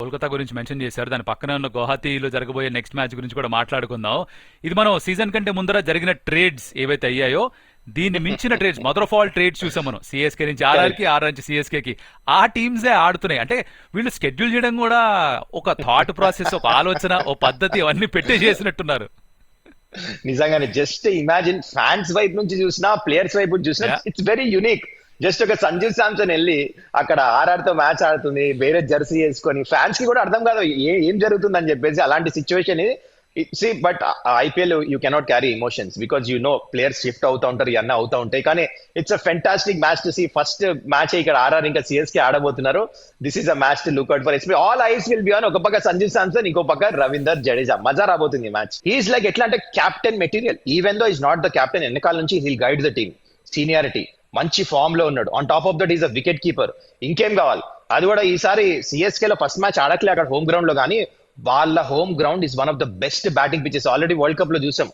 కోల్కతా గురించి మెన్షన్ చేశారు. దాని పక్కన ఉన్న గువాహతిలో జరగబోయే నెక్స్ట్ మ్యాచ్ గురించి కూడా మాట్లాడుకుందాం. ఇది మనం సీజన్ కంటే ముందర జరిగిన ట్రేడ్స్ ఏవైతే అయ్యాయో దీన్ని మించిన trades, mother of all trades చూసాం మనం. సిఎస్కే నుంచి ఆర్ఆర్కి, ఆర్ఆర్ నుంచి సిఎస్కేకి ఆ టీమ్సే ఆడుతున్నాయి. అంటే వీళ్ళు షెడ్యూల్ చేయడం కూడా ఒక థాట్ ప్రాసెస్, ఒక ఆలోచన, ఒక పద్ధతి అవన్నీ పెట్టే చేసినట్టున్నారు. నిజంగానే జస్ట్ ఇమాజిన్, ఫ్యాన్స్ వైపు నుంచి చూసినా ప్లేయర్స్ వైపు చూసినా ఇట్స్ వెరీ యునిక్. జస్ట్ ఒక సంజు శాంసన్ వెళ్ళి అక్కడ ఆర్ఆర్ తో మ్యాచ్ ఆడుతుంది, వేరే జెర్సీ వేసుకొని, ఫ్యాన్స్ కి కూడా అర్థం కాదు ఏం జరుగుతుంది అని చెప్పేసి అలాంటి సిచ్యువేషన్ ఇది. But IPL you cannot carry emotions because you know players shift అవుతా ఉంటారు, ఇవన్నీ అవుతా ఉంటాయి. కానీ it's a fantastic match to see. First match ఇక్కడ ఆర్ఆర్ ఇంకా సిఎస్కే ఆడబోతున్నారు. This is a match to look out for. SP all eyes will be on. ఒక పక్క సంజు శాంసన్, ఇంకో పక్క రవీందర్ జడేజా. మజా రాబోతుంది మ్యాచ్. హీఈస్ లైక్ ఎట్లా అంటే captain material. Even though is not the captain, వెనకాల నుంచి he'll guide the team. Seniority, మంచి ఫామ్ లో ఉన్నాడు. On top of that is a wicket keeper. ఇంకేం కావాలి? అది కూడా ఈసారి సిఎస్కే లో ఫస్ట్ మ్యాచ్ ఆడట్లే అక్కడ హోమ్ గ్రౌండ్ లో, కానీ వాళ్ళ home ground is one of the best batting pitches. Already world cup లో చూసాం.